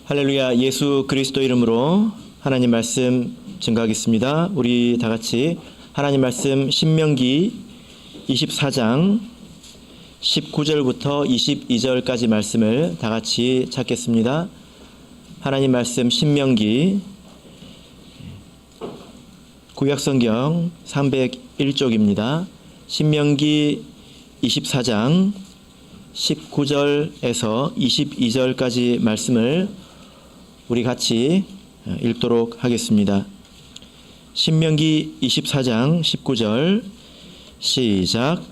할렐루야. 예수 그리스도 이름으로 하나님 말씀 증거하겠습니다. 우리 다 같이 하나님 말씀 신명기 24장 19절부터 22절까지 말씀을 다 같이 찾겠습니다. 하나님 말씀 신명기 구약성경 301쪽입니다. 신명기 24장 19절에서 22절까지 말씀을 우리 같이 읽도록 하겠습니다. 신명기 24장 19절 시작.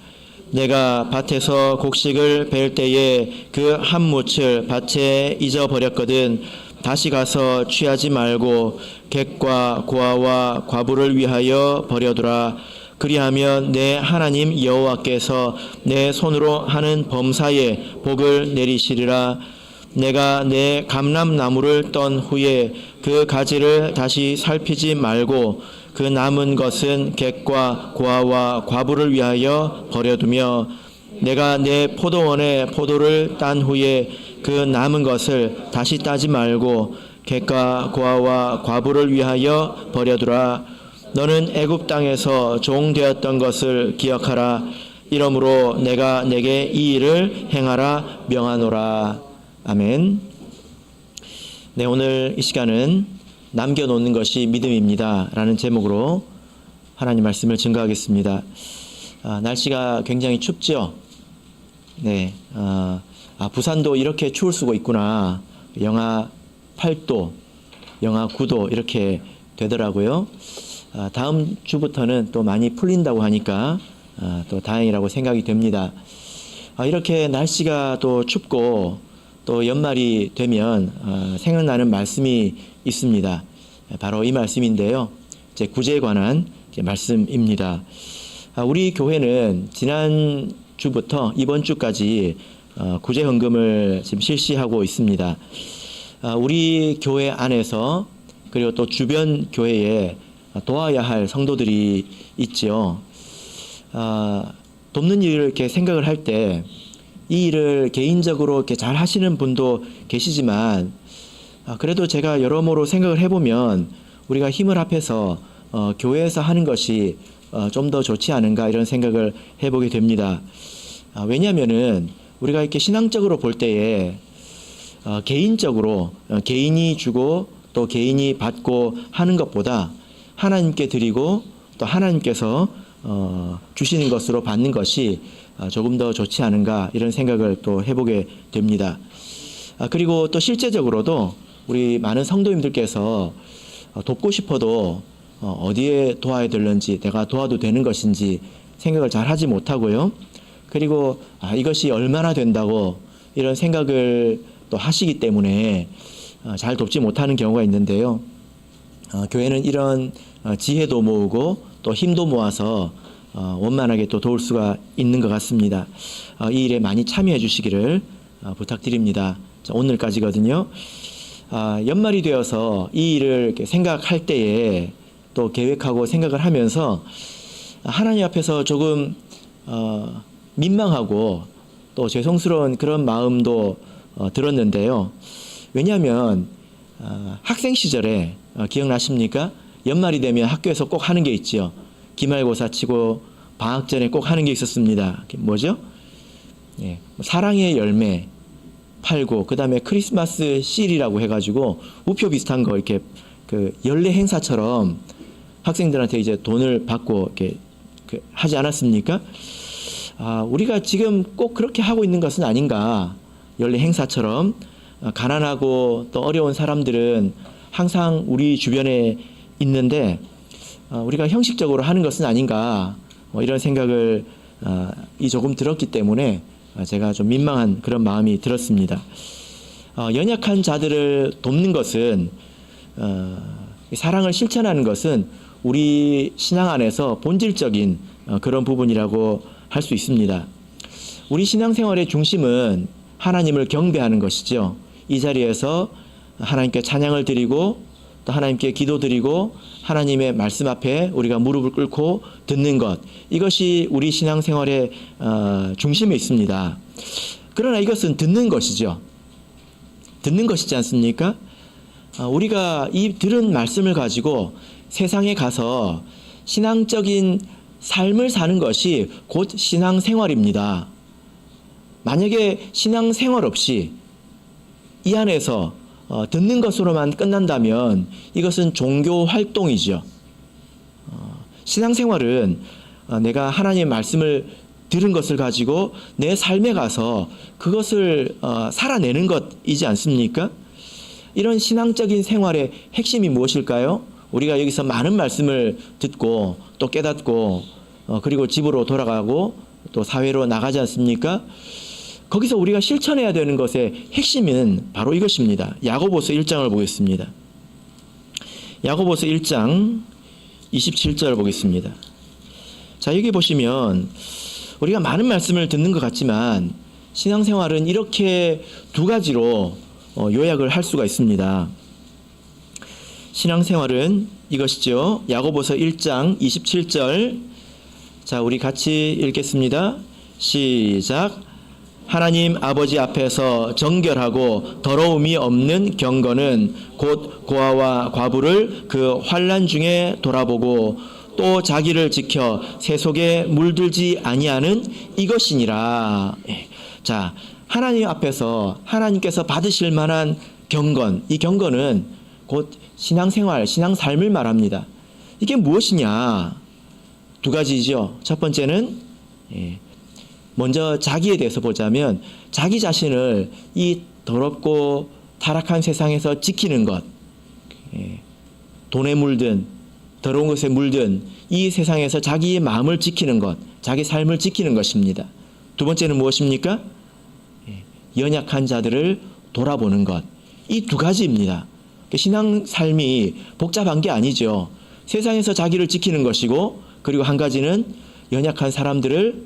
내가 밭에서 곡식을 벨 때에 그 한 뭇을 밭에 잊어버렸거든 다시 가서 취하지 말고 객과 고아와 과부를 위하여 버려두라. 그리하면 내 하나님 여호와께서 내 손으로 하는 범사에 복을 내리시리라. 내가 내 감람나무를 떤 후에 그 가지를 다시 살피지 말고 그 남은 것은 객과 고아와 과부를 위하여 버려두며 내가 내 포도원에 포도를 딴 후에 그 남은 것을 다시 따지 말고 객과 고아와 과부를 위하여 버려두라. 너는 애굽 땅에서 종 되었던 것을 기억하라. 이러므로 내가 내게 이 일을 행하라 명하노라. 아멘. 네, 오늘 이 시간은 남겨놓는 것이 믿음입니다 라는 제목으로 하나님 말씀을 증거하겠습니다. 날씨가 굉장히 춥죠. 네, 부산도 이렇게 추울 수가 있구나. 영하 8도, 영하 9도 이렇게 되더라고요. 다음 주부터는 또 많이 풀린다고 하니까 또 다행이라고 생각이 됩니다. 이렇게 날씨가 또 춥고 또 연말이 되면 생각나는 말씀이 있습니다. 바로 이 말씀인데요. 제 구제에 관한 말씀입니다. 우리 교회는 지난 주부터 이번 주까지 구제 헌금을 지금 실시하고 있습니다. 우리 교회 안에서 그리고 또 주변 교회에 도와야 할 성도들이 있죠. 돕는 일을 이렇게 생각을 할 때 이 일을 개인적으로 이렇게 잘 하시는 분도 계시지만 그래도 제가 여러모로 생각을 해보면 우리가 힘을 합해서 교회에서 하는 것이 좀 더 좋지 않은가 이런 생각을 해보게 됩니다. 왜냐하면은 우리가 이렇게 신앙적으로 볼 때에 개인적으로 개인이 주고 또 개인이 받고 하는 것보다 하나님께 드리고 또 하나님께서 주시는 것으로 받는 것이 조금 더 좋지 않은가 이런 생각을 또 해보게 됩니다. 그리고 또 실제적으로도 우리 많은 성도님들께서 돕고 싶어도 어디에 도와야 되는지 내가 도와도 되는 것인지 생각을 잘 하지 못하고요. 그리고 이것이 얼마나 된다고 이런 생각을 또 하시기 때문에 잘 돕지 못하는 경우가 있는데요. 교회는 이런 지혜도 모으고 또 힘도 모아서 원만하게 또 도울 수가 있는 것 같습니다. 이 일에 많이 참여해 주시기를 부탁드립니다. 오늘까지거든요. 연말이 되어서 이 일을 이렇게 생각할 때에 또 계획하고 생각을 하면서 하나님 앞에서 조금 민망하고 또 죄송스러운 그런 마음도 들었는데요. 왜냐하면 학생 시절에 기억나십니까? 연말이 되면 학교에서 꼭 하는 게 있죠. 기말고사 치고 방학 전에 꼭 하는 게 있었습니다. 뭐죠? 예, 사랑의 열매 팔고 그 다음에 크리스마스 실이라고 해가지고 우표 비슷한 거 이렇게 그 연례 행사처럼 학생들한테 이제 돈을 받고 이렇게 하지 않았습니까? 우리가 지금 꼭 그렇게 하고 있는 것은 아닌가? 연례 행사처럼 가난하고 또 어려운 사람들은 항상 우리 주변에 있는데 우리가 형식적으로 하는 것은 아닌가 이런 생각을 조금 들었기 때문에 제가 좀 민망한 그런 마음이 들었습니다. 연약한 자들을 돕는 것은 사랑을 실천하는 것은 우리 신앙 안에서 본질적인 그런 부분이라고 할 수 있습니다. 우리 신앙생활의 중심은 하나님을 경배하는 것이죠. 이 자리에서 하나님께 찬양을 드리고 또 하나님께 기도드리고 하나님의 말씀 앞에 우리가 무릎을 꿇고 듣는 것, 이것이 우리 신앙생활의 중심에 있습니다. 그러나 이것은 듣는 것이죠. 듣는 것이지 않습니까? 우리가 이 들은 말씀을 가지고 세상에 가서 신앙적인 삶을 사는 것이 곧 신앙생활입니다. 만약에 신앙생활 없이 이 안에서 듣는 것으로만 끝난다면 이것은 종교 활동이죠. 신앙생활은 내가 하나님의 말씀을 들은 것을 가지고 내 삶에 가서 그것을 살아내는 것이지 않습니까? 이런 신앙적인 생활의 핵심이 무엇일까요? 우리가 여기서 많은 말씀을 듣고 또 깨닫고 그리고 집으로 돌아가고 또 사회로 나가지 않습니까? 거기서 우리가 실천해야 되는 것의 핵심은 바로 이것입니다. 야고보서 1장을 보겠습니다. 야고보서 1장 27절 보겠습니다. 자, 여기 보시면 우리가 많은 말씀을 듣는 것 같지만 신앙생활은 이렇게 두 가지로 요약을 할 수가 있습니다. 신앙생활은 이것이죠. 야고보서 1장 27절. 자, 우리 같이 읽겠습니다. 시작. 하나님 아버지 앞에서 정결하고 더러움이 없는 경건은 곧 고아와 과부를 그 환난 중에 돌아보고 또 자기를 지켜 세속에 물들지 아니하는 이것이니라. 자, 하나님 앞에서 하나님께서 받으실 만한 경건, 이 경건은 곧 신앙생활, 신앙삶을 말합니다. 이게 무엇이냐? 두 가지죠. 첫 번째는 먼저 자기에 대해서 보자면 자기 자신을 이 더럽고 타락한 세상에서 지키는 것, 돈에 물든 더러운 것에 물든 이 세상에서 자기의 마음을 지키는 것, 자기 삶을 지키는 것입니다. 두 번째는 무엇입니까? 연약한 자들을 돌아보는 것. 이 두 가지입니다. 신앙 삶이 복잡한 게 아니죠. 세상에서 자기를 지키는 것이고 그리고 한 가지는 연약한 사람들을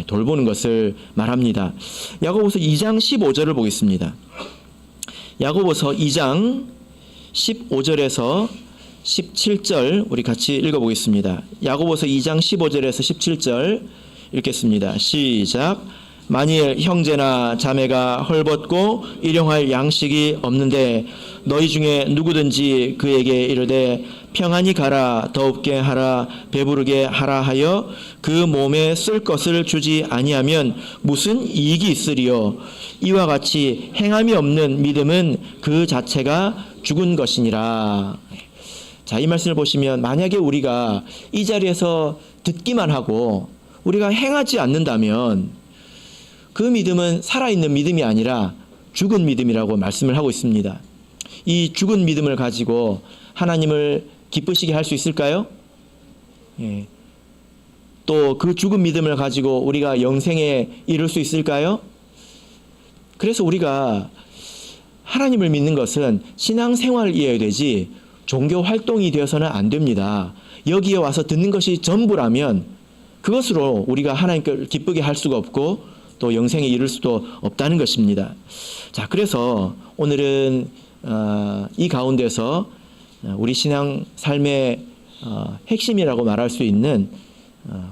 돌보는 것을 말합니다. 야고보서 2장 15절을 보겠습니다. 야고보서 2장 15절에서 17절 우리 같이 읽어보겠습니다. 야고보서 2장 15절에서 17절 읽겠습니다. 시작. 만일 형제나 자매가 헐벗고 일용할 양식이 없는데 너희 중에 누구든지 그에게 이르되 평안히 가라, 더웁게 하라, 배부르게 하라 하여 그 몸에 쓸 것을 주지 아니하면 무슨 이익이 있으리요? 이와 같이 행함이 없는 믿음은 그 자체가 죽은 것이니라. 자, 이 말씀을 보시면 만약에 우리가 이 자리에서 듣기만 하고 우리가 행하지 않는다면 그 믿음은 살아있는 믿음이 아니라 죽은 믿음이라고 말씀을 하고 있습니다. 이 죽은 믿음을 가지고 하나님을 기쁘시게 할 수 있을까요? 또 그 죽은 믿음을 가지고 우리가 영생에 이룰 수 있을까요? 그래서 우리가 하나님을 믿는 것은 신앙생활이어야 되지 종교 활동이 되어서는 안 됩니다. 여기에 와서 듣는 것이 전부라면 그것으로 우리가 하나님께 기쁘게 할 수가 없고 또 영생에 이를 수도 없다는 것입니다. 자, 그래서 오늘은 이 가운데서 우리 신앙 삶의 핵심이라고 말할 수 있는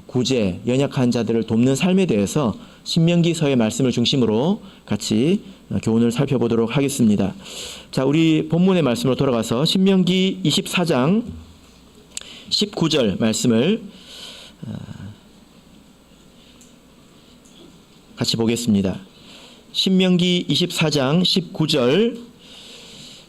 구제, 연약한 자들을 돕는 삶에 대해서 신명기서의 말씀을 중심으로 같이 교훈을 살펴보도록 하겠습니다. 자, 우리 본문의 말씀으로 돌아가서 신명기 24장 19절 말씀을 같이 보겠습니다. 신명기 24장 19절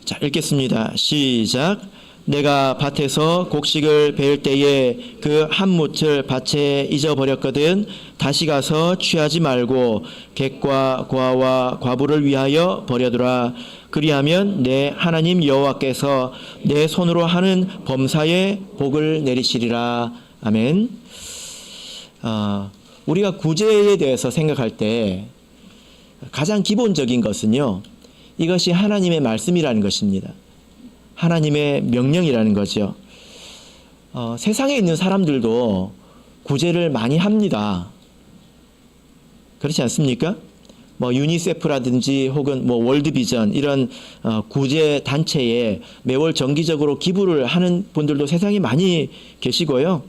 자, 읽겠습니다. 시작. 내가 밭에서 곡식을 베을 때에 그 한 뭇을 밭에 잊어버렸거든 다시 가서 취하지 말고 객과 고아와 과부를 위하여 버려두라. 그리하면 내 하나님 여호와께서 내 손으로 하는 범사에 복을 내리시리라. 아멘. 우리가 구제에 대해서 생각할 때 가장 기본적인 것은요, 이것이 하나님의 말씀이라는 것입니다. 하나님의 명령이라는 거죠. 세상에 있는 사람들도 구제를 많이 합니다. 그렇지 않습니까? 유니세프라든지 혹은 월드비전 이런 구제 단체에 매월 정기적으로 기부를 하는 분들도 세상에 많이 계시고요.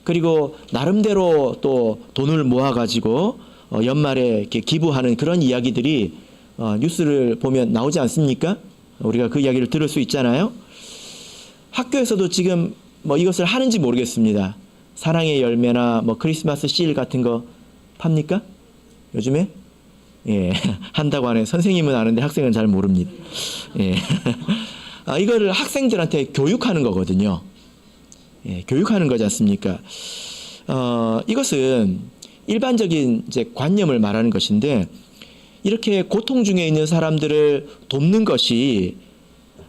그리고 나름대로 또 돈을 모아가지고 연말에 이렇게 기부하는 그런 이야기들이 뉴스를 보면 나오지 않습니까? 우리가 그 이야기를 들을 수 있잖아요. 학교에서도 지금 뭐 이것을 하는지 모르겠습니다. 사랑의 열매나 뭐 크리스마스 실 같은 거 팝니까? 요즘에? 예, 한다고 하네요. 선생님은 아는데 학생은 잘 모릅니다. 예. 이거를 학생들한테 교육하는 거거든요. 예, 교육하는 거지 않습니까? 이것은 일반적인 이제 관념을 말하는 것인데, 이렇게 고통 중에 있는 사람들을 돕는 것이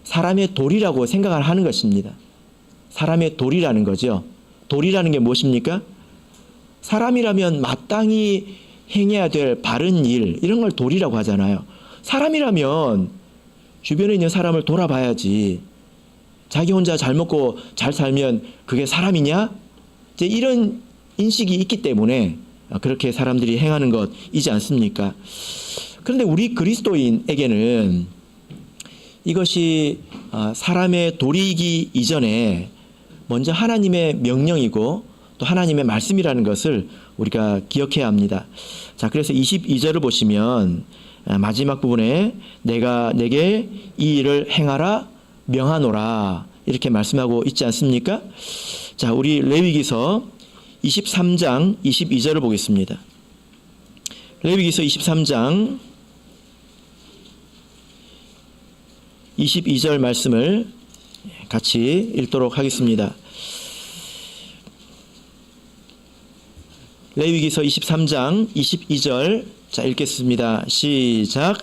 사람의 도리라고 생각을 하는 것입니다. 사람의 도리라는 거죠. 도리라는 게 무엇입니까? 사람이라면 마땅히 행해야 될 바른 일, 이런 걸 도리라고 하잖아요. 사람이라면 주변에 있는 사람을 돌아봐야지. 자기 혼자 잘 먹고 잘 살면 그게 사람이냐? 이제 이런 인식이 있기 때문에 그렇게 사람들이 행하는 것이지 않습니까? 그런데 우리 그리스도인에게는 이것이 사람의 도리이기 이전에 먼저 하나님의 명령이고 또 하나님의 말씀이라는 것을 우리가 기억해야 합니다. 자, 그래서 22절을 보시면 마지막 부분에 내가 내게 이 일을 행하라 명하노라 이렇게 말씀하고 있지 않습니까? 자, 우리 레위기서 23장 22절을 보겠습니다. 레위기서 23장 22절 말씀을 같이 읽도록 하겠습니다. 레위기서 23장 22절 자 읽겠습니다. 시작.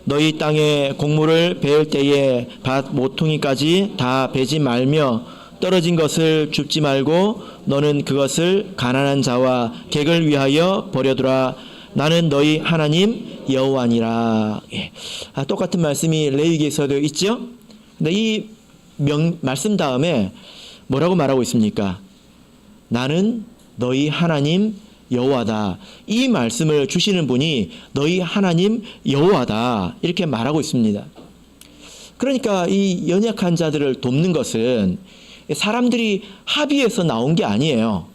너희 땅에 곡물을 베을 때에 밭 모퉁이까지 다 베지 말며 떨어진 것을 줍지 말고 너는 그것을 가난한 자와 객을 위하여 버려두라. 나는 너희 하나님 여호와니라. 예. 똑같은 말씀이 레위기에서도 있죠. 근데 이 말씀 다음에 뭐라고 말하고 있습니까? 나는 너희 하나님 여호와다. 이 말씀을 주시는 분이 너희 하나님 여호와다 이렇게 말하고 있습니다. 그러니까 이 연약한 자들을 돕는 것은 사람들이 합의해서 나온 게 아니에요.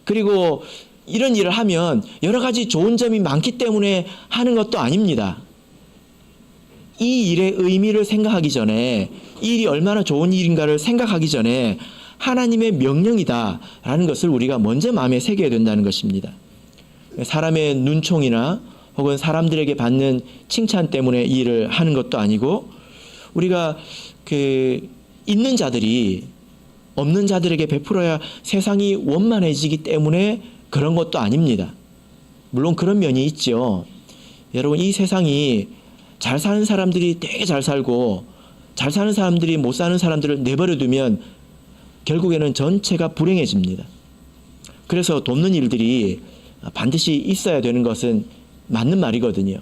그리고 이런 일을 하면 여러 가지 좋은 점이 많기 때문에 하는 것도 아닙니다. 이 일의 의미를 생각하기 전에, 이 일이 얼마나 좋은 일인가를 생각하기 전에 하나님의 명령이다라는 것을 우리가 먼저 마음에 새겨야 된다는 것입니다. 사람의 눈총이나 혹은 사람들에게 받는 칭찬 때문에 이 일을 하는 것도 아니고, 우리가 있는 자들이 없는 자들에게 베풀어야 세상이 원만해지기 때문에 그런 것도 아닙니다. 물론 그런 면이 있죠. 여러분, 이 세상이 잘 사는 사람들이 되게 잘 살고 잘 사는 사람들이 못 사는 사람들을 내버려 두면 결국에는 전체가 불행해집니다. 그래서 돕는 일들이 반드시 있어야 되는 것은 맞는 말이거든요.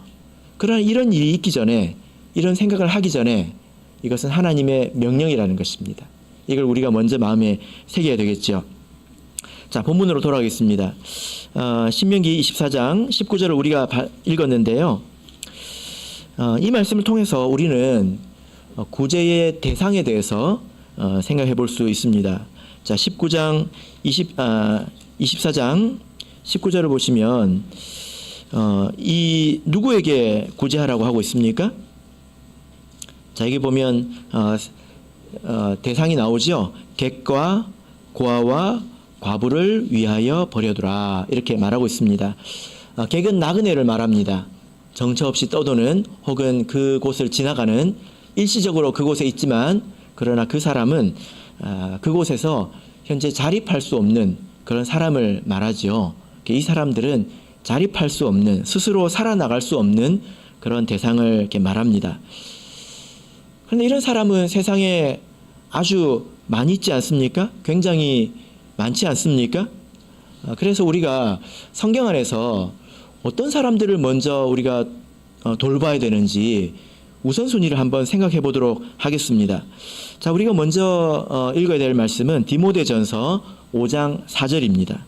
그러나 이런 일이 있기 전에, 이런 생각을 하기 전에 이것은 하나님의 명령이라는 것입니다. 이걸 우리가 먼저 마음에 새겨야 되겠죠. 자, 본문으로 돌아가겠습니다. 신명기 24장 19절을 우리가 읽었는데요. 이 말씀을 통해서 우리는 구제의 대상에 대해서 생각해 볼 수 있습니다. 자, 24장 19절을 보시면 이 누구에게 구제하라고 하고 있습니까? 자, 여기 보면 대상이 나오죠. 객과 고아와 과부를 위하여 버려두라 이렇게 말하고 있습니다. 객은 나그네를 말합니다. 정처 없이 떠도는 혹은 그곳을 지나가는, 일시적으로 그곳에 있지만 그러나 그 사람은 그곳에서 현재 자립할 수 없는 그런 사람을 말하죠. 이 사람들은 자립할 수 없는, 스스로 살아나갈 수 없는 그런 대상을 이렇게 말합니다. 그런데 이런 사람은 세상에 아주 많이 있지 않습니까? 굉장히 많지 않습니까? 그래서 우리가 성경 안에서 어떤 사람들을 먼저 우리가 돌봐야 되는지 우선순위를 한번 생각해 보도록 하겠습니다. 자, 우리가 먼저 읽어야 될 말씀은 디모데전서 5장 4절입니다.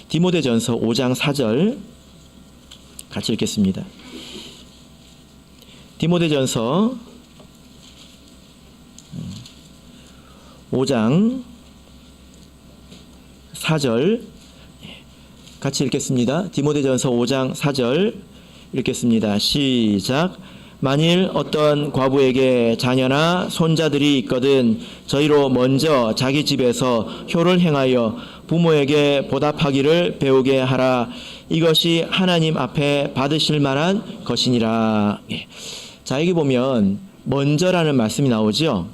디모데전서 5장 4절 같이 읽겠습니다. 디모데전서 5장 4절 같이 읽겠습니다. 디모데전서 5장 4절 읽겠습니다. 시작. 만일 어떤 과부에게 자녀나 손자들이 있거든 저희로 먼저 자기 집에서 효를 행하여 부모에게 보답하기를 배우게 하라. 이것이 하나님 앞에 받으실 만한 것이니라. 예. 자, 여기 보면 먼저라는 말씀이 나오죠.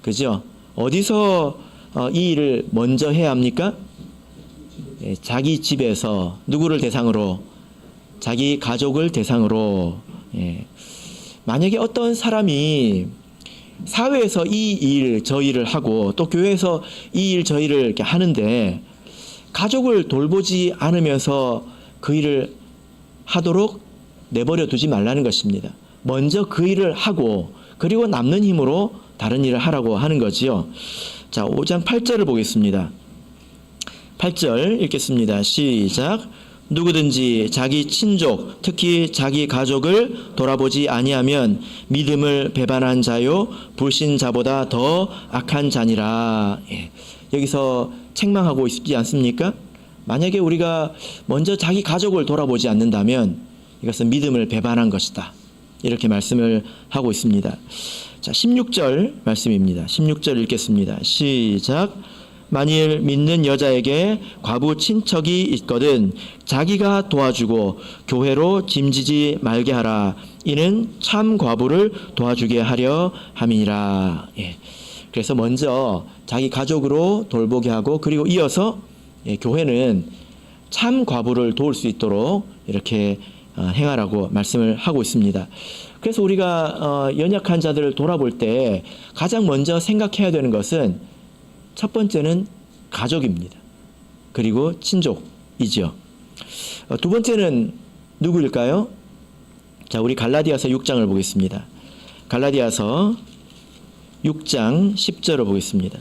그죠? 어디서 이 일을 먼저 해야 합니까? 예, 자기 집에서. 누구를 대상으로? 자기 가족을 대상으로. 예. 만약에 어떤 사람이 사회에서 이 일, 저 일을 하고 또 교회에서 이 일, 저 일을 이렇게 하는데 가족을 돌보지 않으면서 그 일을 하도록 내버려 두지 말라는 것입니다. 먼저 그 일을 하고 그리고 남는 힘으로 다른 일을 하라고 하는 거지요. 자, 5장 8절을 보겠습니다. 8절 읽겠습니다. 시작. 누구든지 자기 친족, 특히 자기 가족을 돌아보지 아니하면 믿음을 배반한 자요 불신자보다 더 악한 자니라. 예. 여기서 책망하고 있지 않습니까? 만약에 우리가 먼저 자기 가족을 돌아보지 않는다면 이것은 믿음을 배반한 것이다. 이렇게 말씀을 하고 있습니다. 자, 16절 말씀입니다. 16절 읽겠습니다. 시작. 만일 믿는 여자에게 과부 친척이 있거든 자기가 도와주고 교회로 짐지지 말게 하라. 이는 참 과부를 도와주게 하려 함이니라. 예. 그래서 먼저 자기 가족으로 돌보게 하고 그리고 이어서 교회는 참 과부를 도울 수 있도록 이렇게 행하라고 말씀을 하고 있습니다. 그래서 우리가 연약한 자들을 돌아볼 때 가장 먼저 생각해야 되는 것은 첫 번째는 가족입니다. 그리고 친족이죠. 두 번째는 누구일까요? 자, 우리 갈라디아서 6장을 보겠습니다. 갈라디아서 6장 10절을 보겠습니다.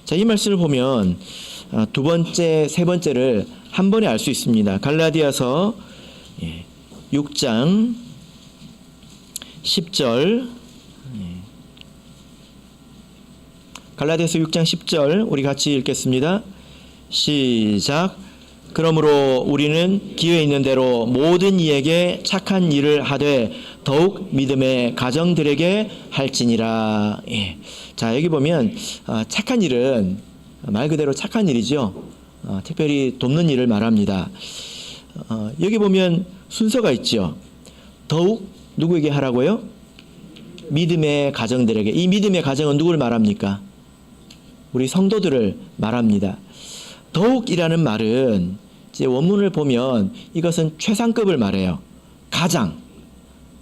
자, 이 말씀을 보면 두 번째, 세 번째를 한 번에 알 수 있습니다. 갈라디아서 6장 10절, 갈라디아서 6장 10절 우리 같이 읽겠습니다. 시작. 그러므로 우리는 기회 있는 대로 모든 이에게 착한 일을 하되 더욱 믿음의 가정들에게 할지니라. 예. 자, 여기 보면 착한 일은 말 그대로 착한 일이죠. 특별히 돕는 일을 말합니다. 여기 보면 순서가 있죠. 더욱 누구에게 하라고요? 믿음의 가정들에게. 이 믿음의 가정은 누구를 말합니까? 우리 성도들을 말합니다. 더욱이라는 말은 제 원문을 보면 이것은 최상급을 말해요. 가장,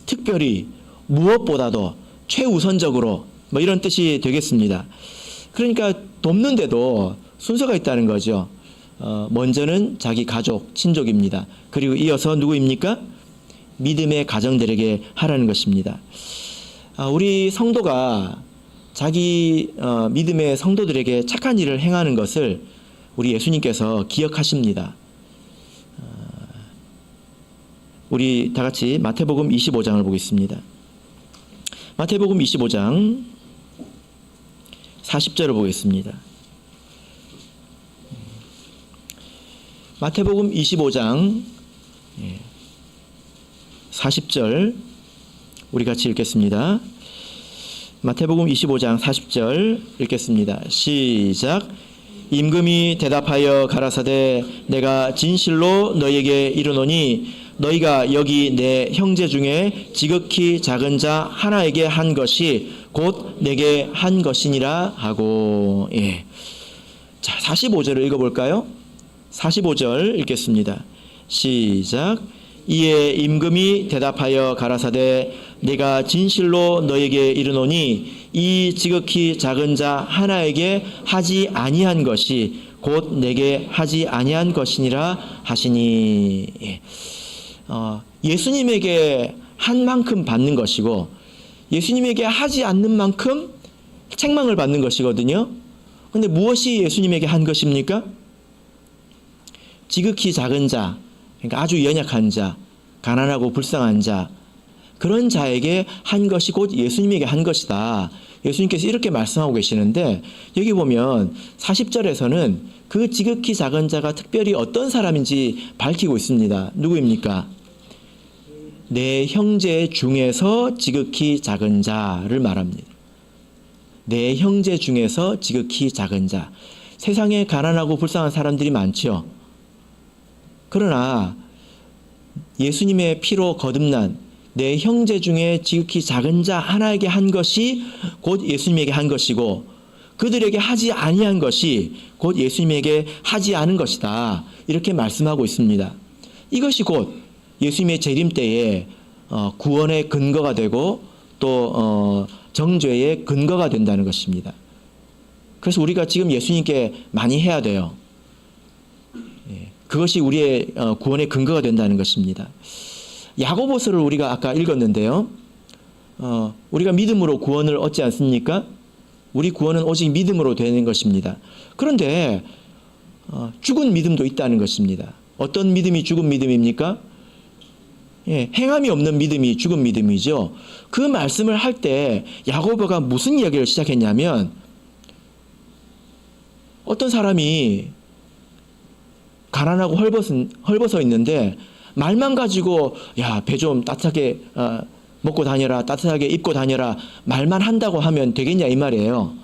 특별히, 무엇보다도 최우선적으로 뭐 이런 뜻이 되겠습니다. 그러니까 돕는데도 순서가 있다는 거죠. 먼저는 자기 가족, 친족입니다. 그리고 이어서 누구입니까? 믿음의 가정들에게 하라는 것입니다. 우리 성도가 자기 믿음의 성도들에게 착한 일을 행하는 것을 우리 예수님께서 기억하십니다. 우리 다 같이 마태복음 25장을 보겠습니다. 마태복음 25장 40절을 보겠습니다. 마태복음 25장 40절 우리 같이 읽겠습니다. 마태복음 25장 40절 읽겠습니다. 시작. 임금이 대답하여 가라사대 내가 진실로 너희에게 이르노니 너희가 여기 내 형제 중에 지극히 작은 자 하나에게 한 것이 곧 내게 한 것이니라 하고. 예. 자, 45절을 읽어볼까요? 45절 읽겠습니다. 시작. 이에 임금이 대답하여 가라사대 내가 진실로 너에게 이르노니 이 지극히 작은 자 하나에게 하지 아니한 것이 곧 내게 하지 아니한 것이니라 하시니. 예. 예수님에게 한 만큼 받는 것이고 예수님에게 하지 않는 만큼 책망을 받는 것이거든요. 그런데 무엇이 예수님에게 한 것입니까? 지극히 작은 자, 그러니까 아주 연약한 자, 가난하고 불쌍한 자, 그런 자에게 한 것이 곧 예수님에게 한 것이다. 예수님께서 이렇게 말씀하고 계시는데 여기 보면 40절에서는 그 지극히 작은 자가 특별히 어떤 사람인지 밝히고 있습니다. 누구입니까? 내 형제 중에서 지극히 작은 자를 말합니다. 내 형제 중에서 지극히 작은 자. 세상에 가난하고 불쌍한 사람들이 많죠. 그러나 예수님의 피로 거듭난 내 형제 중에 지극히 작은 자 하나에게 한 것이 곧 예수님에게 한 것이고, 그들에게 하지 아니한 것이 곧 예수님에게 하지 않은 것이다. 이렇게 말씀하고 있습니다. 이것이 곧 예수님의 재림 때에 구원의 근거가 되고 또 정죄의 근거가 된다는 것입니다. 그래서 우리가 지금 예수님께 많이 해야 돼요. 그것이 우리의 구원의 근거가 된다는 것입니다. 야고보서를 우리가 아까 읽었는데요. 우리가 믿음으로 구원을 얻지 않습니까? 우리 구원은 오직 믿음으로 되는 것입니다. 그런데 죽은 믿음도 있다는 것입니다. 어떤 믿음이 죽은 믿음입니까? 행함이 없는 믿음이 죽은 믿음이죠. 그 말씀을 할 때 야고보가 무슨 이야기를 시작했냐면, 어떤 사람이 가난하고 헐벗어 있는데 말만 가지고 야, 배 좀 따뜻하게 먹고 다녀라, 따뜻하게 입고 다녀라, 말만 한다고 하면 되겠냐 이 말이에요.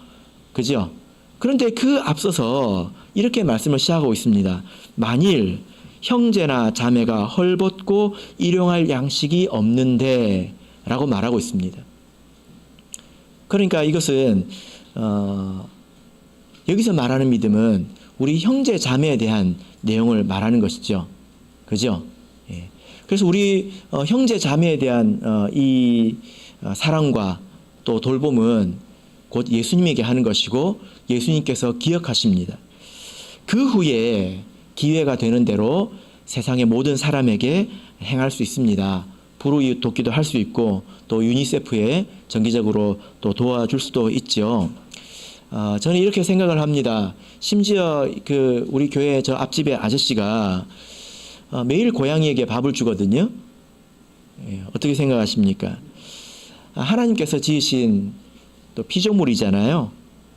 그죠? 그런데 그 앞서서 이렇게 말씀을 시작하고 있습니다. 만일 형제나 자매가 헐벗고 일용할 양식이 없는데 라고 말하고 있습니다. 그러니까 이것은 여기서 말하는 믿음은 우리 형제 자매에 대한 내용을 말하는 것이죠. 그죠? 예. 그래서 우리 형제 자매에 대한 이 사랑과 또 돌봄은 곧 예수님에게 하는 것이고 예수님께서 기억하십니다. 그 후에 기회가 되는 대로 세상의 모든 사람에게 행할 수 있습니다. 불우이웃 돕기도 할 수 있고 또 유니세프에 정기적으로 또 도와줄 수도 있죠. 저는 이렇게 생각을 합니다. 심지어 우리 교회 저 앞집의 아저씨가 매일 고양이에게 밥을 주거든요. 어떻게 생각하십니까? 하나님께서 지으신 또 피조물이잖아요.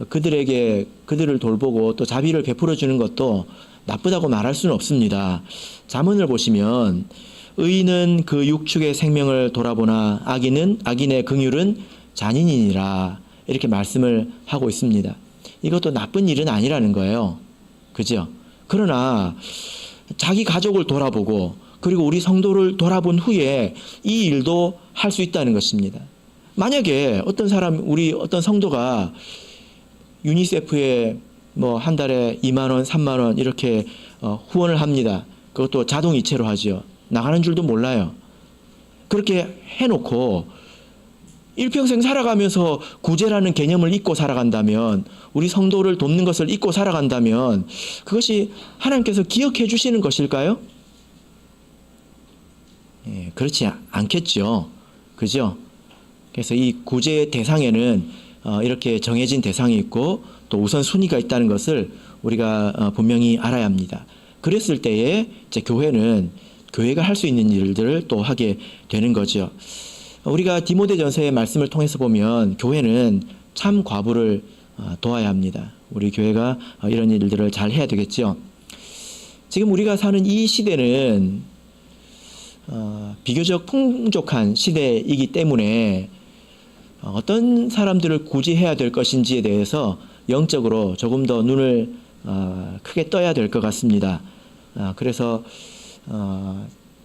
그들을 돌보고 또 자비를 베풀어 주는 것도 나쁘다고 말할 수는 없습니다. 잠언을 보시면 의인은 그 육축의 생명을 돌아보나 악인의 긍휼은 잔인이니라, 이렇게 말씀을 하고 있습니다. 이것도 나쁜 일은 아니라는 거예요. 그죠? 그러나 자기 가족을 돌아보고 그리고 우리 성도를 돌아본 후에 이 일도 할 수 있다는 것입니다. 만약에 우리 어떤 성도가 유니세프에 한 달에 2만 원, 3만 원 이렇게 후원을 합니다. 그것도 자동이체로 하죠. 나가는 줄도 몰라요. 그렇게 해놓고 일평생 살아가면서 구제라는 개념을 잊고 살아간다면, 우리 성도를 돕는 것을 잊고 살아간다면 그것이 하나님께서 기억해 주시는 것일까요? 그렇지 않겠죠. 그죠? 그래서 이 구제 대상에는 이렇게 정해진 대상이 있고 또 우선순위가 있다는 것을 우리가 분명히 알아야 합니다. 그랬을 때에 이제 교회가 할 수 있는 일들을 또 하게 되는 거죠. 우리가 디모데전서의 말씀을 통해서 보면 교회는 참 과부를 도와야 합니다. 우리 교회가 이런 일들을 잘 해야 되겠죠. 지금 우리가 사는 이 시대는 비교적 풍족한 시대이기 때문에 어떤 사람들을 구제해야 될 것인지에 대해서 영적으로 조금 더 눈을 크게 떠야 될 것 같습니다. 그래서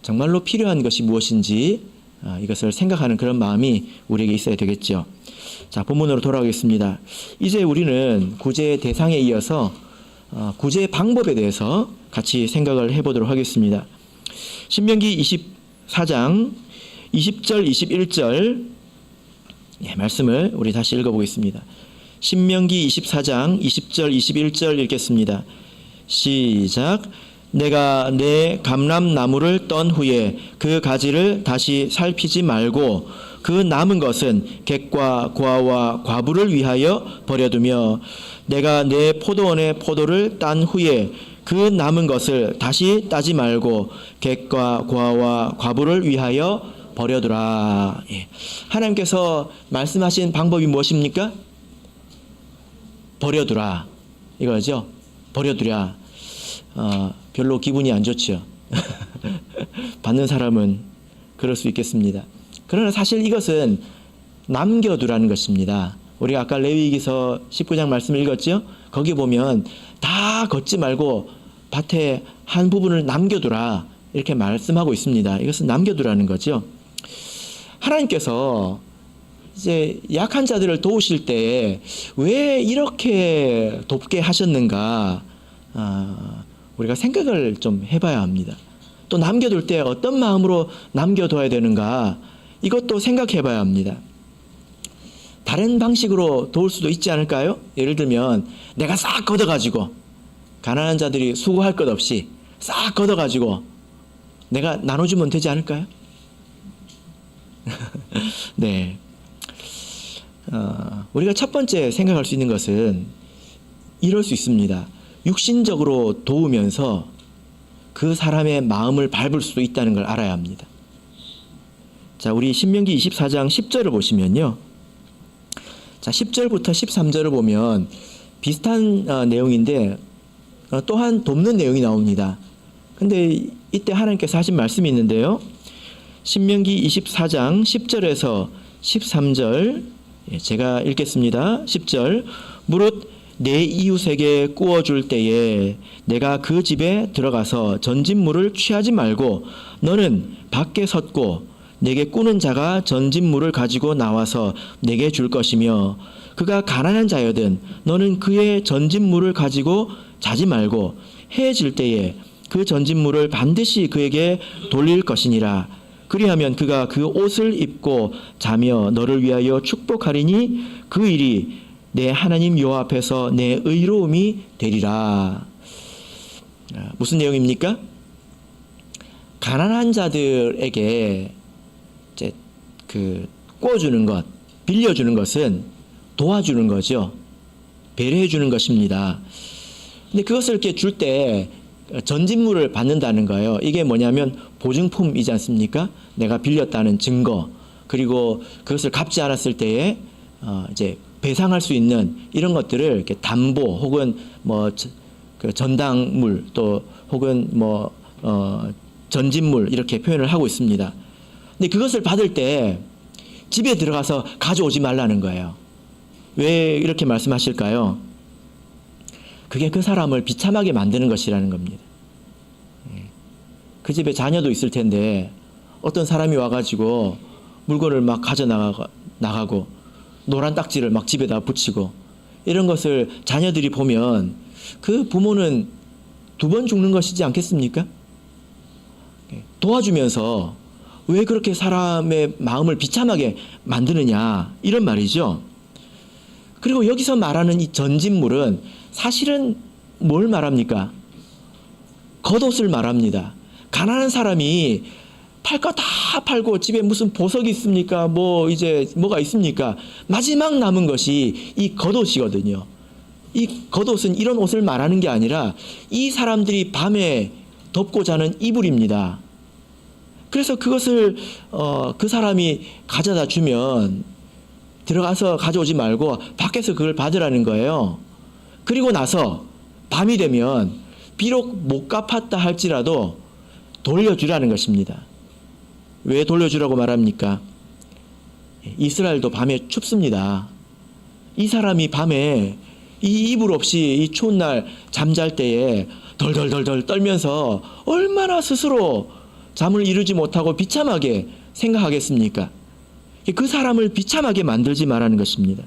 정말로 필요한 것이 무엇인지 이것을 생각하는 그런 마음이 우리에게 있어야 되겠죠. 자, 본문으로 돌아가겠습니다. 이제 우리는 구제 대상에 이어서 구제 방법에 대해서 같이 생각을 해보도록 하겠습니다. 신명기 24장 20절 21절 말씀을 우리 다시 읽어보겠습니다. 신명기 24장 20절 21절 읽겠습니다. 시작. 내가 내 감람나무를 떤 후에 그 가지를 다시 살피지 말고 그 남은 것은 객과 고아와 과부를 위하여 버려두며 내가 내 포도원의 포도를 딴 후에 그 남은 것을 다시 따지 말고 객과 고아와 과부를 위하여 버려두라. 하나님께서 말씀하신 방법이 무엇입니까? 버려두라 이거죠. 버려두라. 별로 기분이 안 좋죠. 받는 사람은 그럴 수 있겠습니다. 그러나 사실 이것은 남겨두라는 것입니다. 우리가 아까 레위기서 19장 말씀을 읽었죠? 거기 보면 다 걷지 말고 밭에 한 부분을 남겨두라 이렇게 말씀하고 있습니다. 이것은 남겨두라는 거죠. 하나님께서 이제 약한 자들을 도우실 때 왜 이렇게 돕게 하셨는가 우리가 생각을 좀 해봐야 합니다. 또 남겨둘 때 어떤 마음으로 남겨둬야 되는가 이것도 생각해봐야 합니다. 다른 방식으로 도울 수도 있지 않을까요? 예를 들면 내가 싹 걷어가지고 가난한 자들이 수고할 것 없이 싹 걷어가지고 내가 나눠주면 되지 않을까요? 네. 우리가 첫 번째 생각할 수 있는 것은 이럴 수 있습니다. 육신적으로 도우면서 그 사람의 마음을 밟을 수도 있다는 걸 알아야 합니다. 자, 우리 신명기 24장 10절을 보시면요. 자, 10절부터 13절을 보면 비슷한 내용인데 또한 돕는 내용이 나옵니다. 근데 이때 하나님께서 하신 말씀이 있는데요. 신명기 24장 10절에서 13절 제가 읽겠습니다. 10절 무릇 내 이웃에게 구워줄 때에 내가 그 집에 들어가서 전진물을 취하지 말고 너는 밖에 섰고 내게 꾸는 자가 전진물을 가지고 나와서 내게 줄 것이며 그가 가난한 자여든 너는 그의 전진물을 가지고 자지 말고 해 질 때에 그 전진물을 반드시 그에게 돌릴 것이니라. 그리하면 그가 그 옷을 입고 자며 너를 위하여 축복하리니 그 일이 내 하나님 여호와 앞에서 내 의로움이 되리라. 무슨 내용입니까? 가난한 자들에게 이제 구워주는 것, 빌려주는 것은 도와주는 거죠. 배려해 주는 것입니다. 근데 그것을 이렇게 줄 때 전진물을 받는다는 거예요. 이게 뭐냐면 보증품이지 않습니까? 내가 빌렸다는 증거, 그리고 그것을 갚지 않았을 때에 이제 배상할 수 있는 이런 것들을 이렇게 담보 혹은 그 전당물 또 혹은 전진물 이렇게 표현을 하고 있습니다. 근데 그것을 받을 때 집에 들어가서 가져오지 말라는 거예요. 왜 이렇게 말씀하실까요? 그게 그 사람을 비참하게 만드는 것이라는 겁니다. 그 집에 자녀도 있을 텐데 어떤 사람이 와가지고 물건을 막 가져나가고 노란 딱지를 막 집에다 붙이고 이런 것을 자녀들이 보면 그 부모는 두 번 죽는 것이지 않겠습니까? 도와주면서 왜 그렇게 사람의 마음을 비참하게 만드느냐 이런 말이죠. 그리고 여기서 말하는 이 전진물은 사실은 뭘 말합니까? 겉옷을 말합니다. 가난한 사람이 팔 거 다 팔고 집에 무슨 보석이 있습니까? 이제 뭐가 있습니까? 마지막 남은 것이 이 겉옷이거든요. 이 겉옷은 이런 옷을 말하는 게 아니라 이 사람들이 밤에 덮고 자는 이불입니다. 그래서 그것을 그 사람이 가져다 주면 들어가서 가져오지 말고 밖에서 그걸 받으라는 거예요. 그리고 나서 밤이 되면 비록 못 갚았다 할지라도 돌려주라는 것입니다. 왜 돌려주라고 말합니까? 이스라엘도 밤에 춥습니다. 이 사람이 밤에 이 이불 없이 이 추운 날 잠잘 때에 덜덜덜덜 떨면서 얼마나 스스로 잠을 이루지 못하고 비참하게 생각하겠습니까? 그 사람을 비참하게 만들지 말라는 것입니다.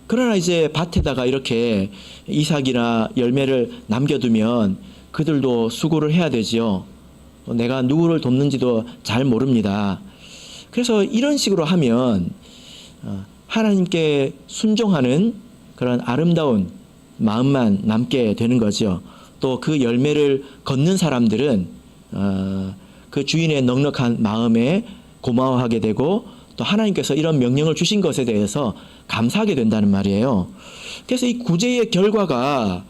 그러나 이제 밭에다가 이렇게 이삭이나 열매를 남겨두면 그들도 수고를 해야 되지요. 내가 누구를 돕는지도 잘 모릅니다. 그래서 이런 식으로 하면 하나님께 순종하는 그런 아름다운 마음만 남게 되는 거죠. 또 그 열매를 걷는 사람들은 그 주인의 넉넉한 마음에 고마워하게 되고 또 하나님께서 이런 명령을 주신 것에 대해서 감사하게 된다는 말이에요. 그래서 이 구제의 결과가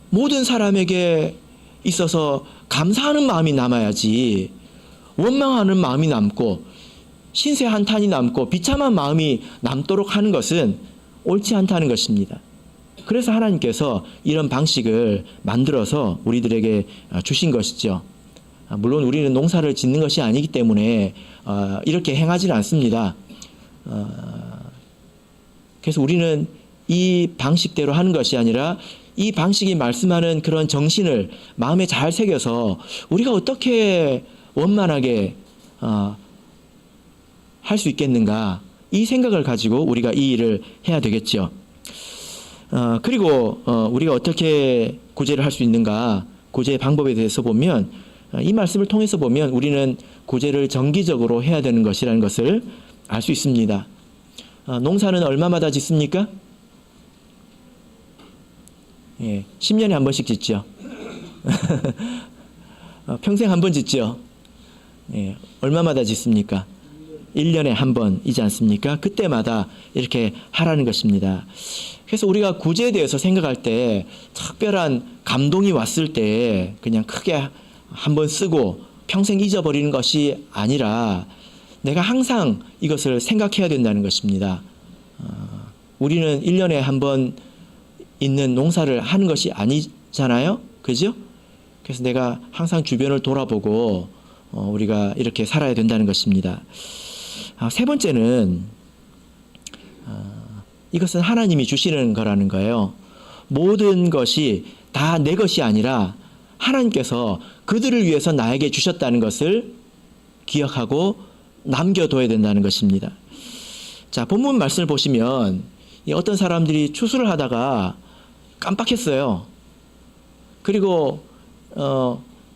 모든 사람에게 있어서 감사하는 마음이 남아야지 원망하는 마음이 남고 신세 한탄이 남고 비참한 마음이 남도록 하는 것은 옳지 않다는 것입니다. 그래서 하나님께서 이런 방식을 만들어서 우리들에게 주신 것이죠. 물론 우리는 농사를 짓는 것이 아니기 때문에 이렇게 행하지는 않습니다. 그래서 우리는 이 방식대로 하는 것이 아니라 이 방식이 말씀하는 그런 정신을 마음에 잘 새겨서 우리가 어떻게 원만하게 할 수 있겠는가, 이 생각을 가지고 우리가 이 일을 해야 되겠죠. 그리고 우리가 어떻게 구제를 할 수 있는가, 구제 방법에 대해서 보면 이 말씀을 통해서 보면 우리는 구제를 정기적으로 해야 되는 것이라는 것을 알 수 있습니다. 농사는 얼마마다 짓습니까? 10년에 한 번씩 짓죠. 평생 한 번 짓죠. 얼마마다 짓습니까? 1년에 한 번이지 않습니까? 그때마다 이렇게 하라는 것입니다. 그래서 우리가 구제에 대해서 생각할 때 특별한 감동이 왔을 때 그냥 크게 한 번 쓰고 평생 잊어버리는 것이 아니라 내가 항상 이것을 생각해야 된다는 것입니다. 우리는 1년에 한 번 있는 농사를 하는 것이 아니잖아요. 그죠? 그래서 내가 항상 주변을 돌아보고 우리가 이렇게 살아야 된다는 것입니다. 세 번째는 이것은 하나님이 주시는 거라는 거예요. 모든 것이 다 내 것이 아니라 하나님께서 그들을 위해서 나에게 주셨다는 것을 기억하고 남겨둬야 된다는 것입니다. 자, 본문 말씀을 보시면 어떤 사람들이 추수를 하다가 깜빡했어요. 그리고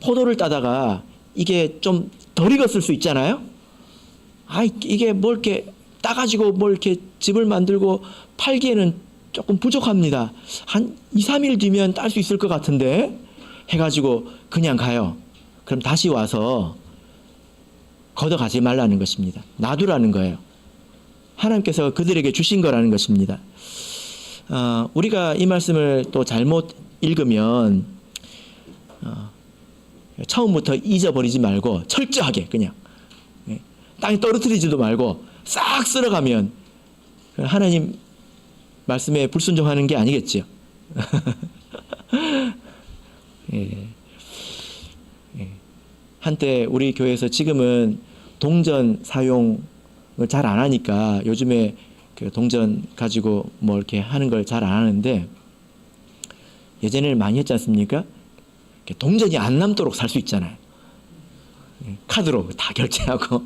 포도를 따다가 이게 좀 덜 익었을 수 있잖아요. 이게 뭘 이렇게 따가지고 뭘 이렇게 집을 만들고 팔기에는 조금 부족합니다. 한 2, 3일 뒤면 딸 수 있을 것 같은데 해가지고 그냥 가요. 그럼 다시 와서 걷어가지 말라는 것입니다. 놔두라는 거예요. 하나님께서 그들에게 주신 거라는 것입니다. 우리가 이 말씀을 또 잘못 읽으면 처음부터 잊어버리지 말고 철저하게 그냥 땅에 떨어뜨리지도 말고 싹 쓸어가면 하나님 말씀에 불순종하는 게 아니겠죠. 한때 우리 교회에서, 지금은 동전 사용을 잘 안 하니까 요즘에 그 동전 가지고 뭐 이렇게 하는 걸 잘 안 하는데, 예전에는 많이 했지 않습니까? 동전이 안 남도록 살 수 있잖아요. 카드로 다 결제하고.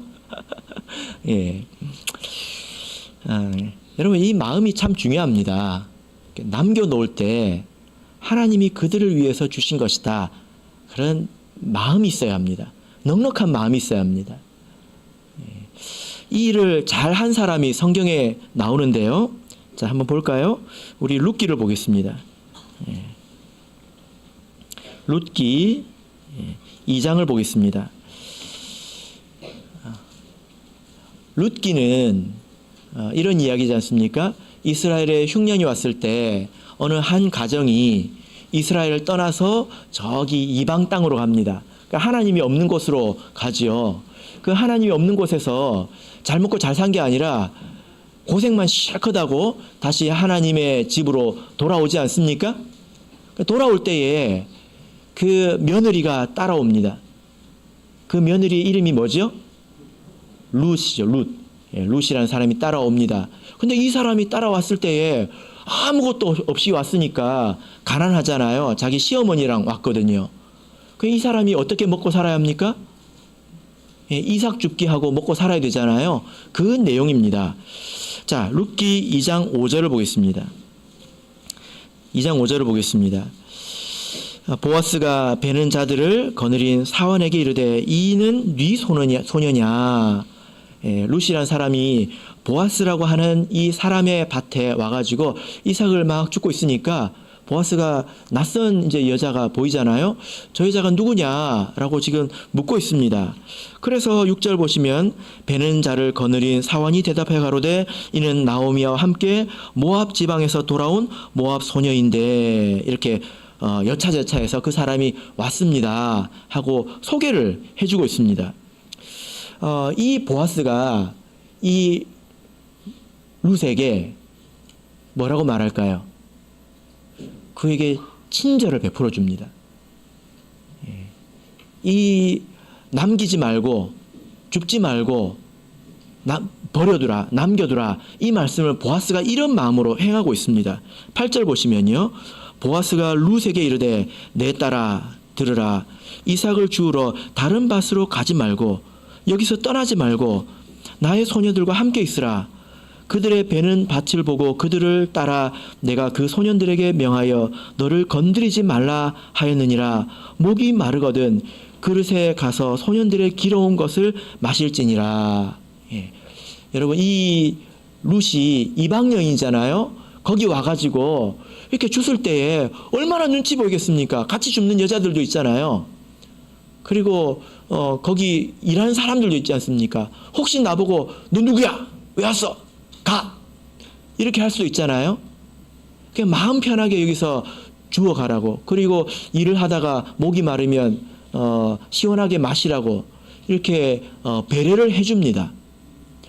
여러분, 이 마음이 참 중요합니다. 남겨놓을 때 하나님이 그들을 위해서 주신 것이다, 그런 마음이 있어야 합니다. 넉넉한 마음이 있어야 합니다. 이 일을 잘한 사람이 성경에 나오는데요. 자, 한번 볼까요? 우리 룻기를 보겠습니다. 룻기 2장을 보겠습니다. 룻기는 이런 이야기지 않습니까? 이스라엘에 흉년이 왔을 때 어느 한 가정이 이스라엘을 떠나서 저기 이방 땅으로 갑니다. 그러니까 하나님이 없는 곳으로 가지요. 그 하나님이 없는 곳에서 잘 먹고 잘 산 게 아니라 고생만 실컷 하고 다시 하나님의 집으로 돌아오지 않습니까? 돌아올 때에 그 며느리가 따라옵니다. 그 며느리 이름이 뭐죠? 룻이죠. 룻이라는 사람이 따라옵니다. 근데 이 사람이 따라왔을 때에 아무것도 없이 왔으니까 가난하잖아요. 자기 시어머니랑 왔거든요. 이 사람이 어떻게 먹고 살아야 합니까? 이삭 줍기 하고 먹고 살아야 되잖아요. 그 내용입니다. 자, 룻기 2장 5절을 보겠습니다. 2장 5절을 보겠습니다. 보아스가 베는 자들을 거느린 사원에게 이르되 이는 네 소녀냐. 룻이라는 사람이 보아스라고 하는 이 사람의 밭에 와가지고 이삭을 막 줍고 있으니까 보아스가 낯선 이제 여자가 보이잖아요. 저 여자가 누구냐라고 지금 묻고 있습니다. 그래서 6절 보시면 베는 자를 거느린 사원이 대답해 가로되 이는 나오미와 함께 모압 지방에서 돌아온 모압 소녀인데, 이렇게 여차저차해서 그 사람이 왔습니다 하고 소개를 해주고 있습니다. 이 보아스가 이 룻에게 뭐라고 말할까요? 그에게 친절을 베풀어 줍니다. 이 남기지 말고 죽지 말고 버려두라, 남겨두라, 이 말씀을 보아스가 이런 마음으로 행하고 있습니다. 8절 보시면요, 보아스가 룻에게 이르되 내 딸아 들으라, 이삭을 주우러 다른 밭으로 가지 말고 여기서 떠나지 말고 나의 소녀들과 함께 있으라. 그들의 배는 밭을 보고 그들을 따라 내가 그 소년들에게 명하여 너를 건드리지 말라 하였느니라. 목이 마르거든 그릇에 가서 소년들의 길어온 것을 마실지니라. 예. 여러분, 이 룻이 이방 여인이잖아요. 거기 와가지고 이렇게 줬을 때에 얼마나 눈치 보이겠습니까? 같이 줍는 여자들도 있잖아요. 그리고 거기 일하는 사람들도 있지 않습니까? 혹시 나보고 너 누구야? 왜 왔어? 가! 이렇게 할 수도 있잖아요. 그냥 마음 편하게 여기서 주워 가라고. 그리고 일을 하다가 목이 마르면 시원하게 마시라고 이렇게 배려를 해줍니다.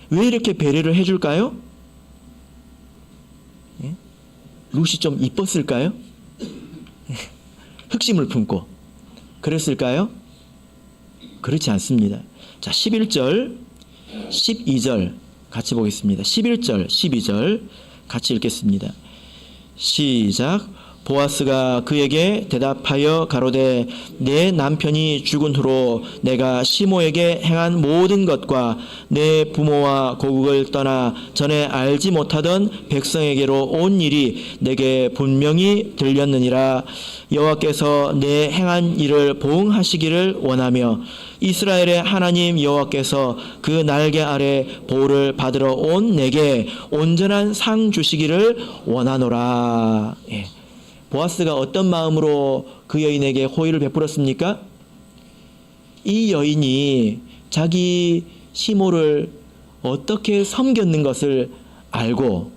왜 이렇게 배려를 해줄까요? 예? 룻이 좀 이뻤을까요? 흑심을 품고 그랬을까요? 그렇지 않습니다. 자, 11절, 12절 같이 보겠습니다. 11절, 12절 같이 읽겠습니다. 시작. 보아스가 그에게 대답하여 가로되 내 남편이 죽은 후로 내가 시모에게 행한 모든 것과 내 부모와 고국을 떠나 전에 알지 못하던 백성에게로 온 일이 내게 분명히 들렸느니라. 여호와께서 내 행한 일을 보응하시기를 원하며 이스라엘의 하나님 여호와께서 그 날개 아래 보호를 받으러 온 내게 온전한 상 주시기를 원하노라. 예. 보아스가 어떤 마음으로 그 여인에게 호의를 베풀었습니까? 이 여인이 자기 시모를 어떻게 섬겼는 것을 알고,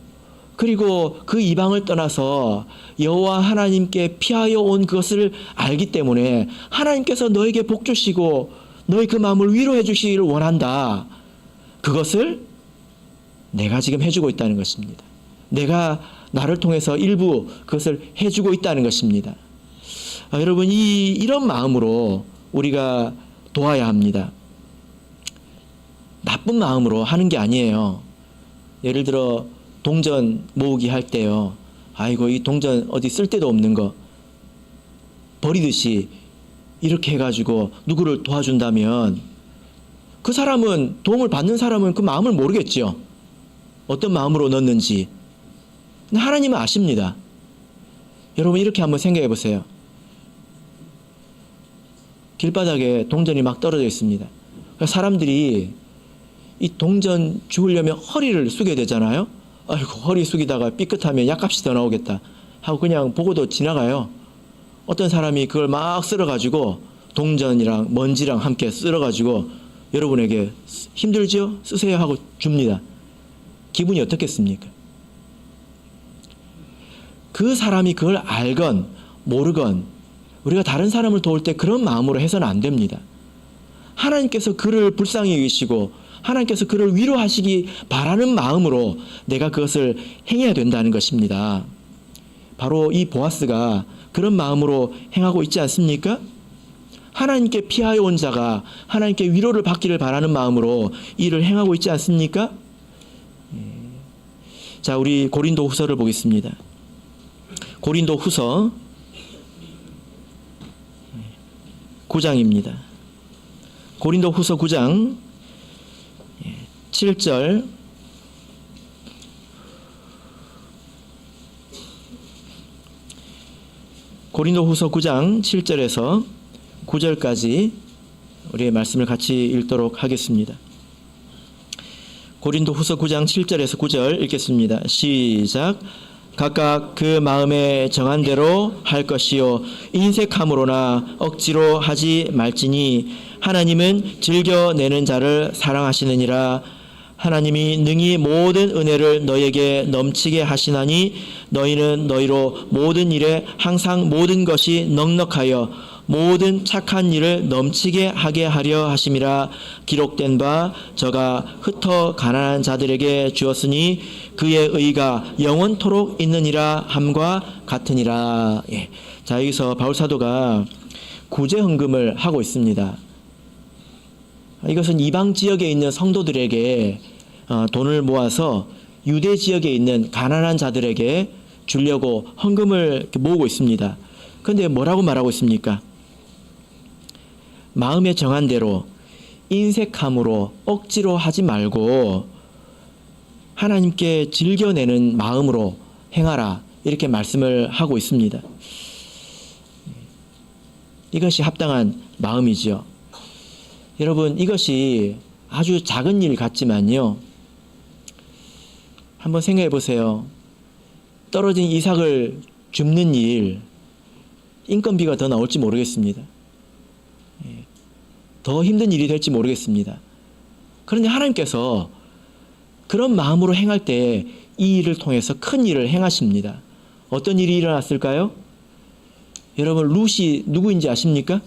그리고 그 이방을 떠나서 여호와 하나님께 피하여 온 그것을 알기 때문에 하나님께서 너에게 복 주시고 너의 그 마음을 위로해 주시기를 원한다. 그것을 내가 지금 해주고 있다는 것입니다. 내가 나를 통해서 일부 그것을 해주고 있다는 것입니다. 여러분, 이런 마음으로 우리가 도와야 합니다. 나쁜 마음으로 하는 게 아니에요. 예를 들어 동전 모으기 할 때요. 아이고, 이 동전 어디 쓸 데도 없는 거 버리듯이 이렇게 해가지고 누구를 도와준다면 그 사람은, 도움을 받는 사람은 그 마음을 모르겠죠. 어떤 마음으로 넣는지. 근데 하나님은 아십니다. 여러분, 이렇게 한번 생각해 보세요. 길바닥에 동전이 막 떨어져 있습니다. 사람들이 이 동전 주우려면 허리를 숙여야 되잖아요. 아이고, 허리 숙이다가 삐끗하면 약값이 더 나오겠다 하고 그냥 보고도 지나가요. 어떤 사람이 그걸 막 쓸어가지고 동전이랑 먼지랑 함께 쓸어가지고 여러분에게 힘들죠? 쓰세요 하고 줍니다. 기분이 어떻겠습니까? 그 사람이 그걸 알건 모르건 우리가 다른 사람을 도울 때 그런 마음으로 해서는 안 됩니다. 하나님께서 그를 불쌍히 여기시고 하나님께서 그를 위로하시기 바라는 마음으로 내가 그것을 행해야 된다는 것입니다. 바로 이 보아스가 그런 마음으로 행하고 있지 않습니까? 하나님께 피하여 온 자가 하나님께 위로를 받기를 바라는 마음으로 일을 행하고 있지 않습니까? 자, 우리 고린도 후서를 보겠습니다. 고린도 후서 9장입니다. 고린도 후서 9장 7절 고린도 후서 9장 7절에서 9절까지 우리의 말씀을 같이 읽도록 하겠습니다. 고린도 후서 9장 7절에서 9절 읽겠습니다. 시작. 각각 그 마음에 정한 대로 할 것이요 인색함으로나 억지로 하지 말지니 하나님은 즐겨내는 자를 사랑하시느니라. 하나님이 능히 모든 은혜를 너희에게 넘치게 하시나니 너희는 너희로 모든 일에 항상 모든 것이 넉넉하여 모든 착한 일을 넘치게 하게 하려 하심이라. 기록된 바 저가 흩어 가난한 자들에게 주었으니 그의 의가 영원토록 있느니라 함과 같으니라. 예. 자, 여기서 바울 사도가 구제 헌금을 하고 있습니다. 이것은 이방 지역에 있는 성도들에게 돈을 모아서 유대 지역에 있는 가난한 자들에게 주려고 헌금을 모으고 있습니다. 그런데 뭐라고 말하고 있습니까? 마음에 정한 대로 인색함으로 억지로 하지 말고 하나님께 즐겨내는 마음으로 행하라, 이렇게 말씀을 하고 있습니다. 이것이 합당한 마음이지요. 여러분, 이것이 아주 작은 일 같지만요, 한번 생각해 보세요. 떨어진 이삭을 줍는 일, 인건비가 더 나올지 모르겠습니다. 더 힘든 일이 될지 모르겠습니다. 그런데 하나님께서 그런 마음으로 행할 때 이 일을 통해서 큰 일을 행하십니다. 어떤 일이 일어났을까요? 여러분, 룻이 누구인지 아십니까?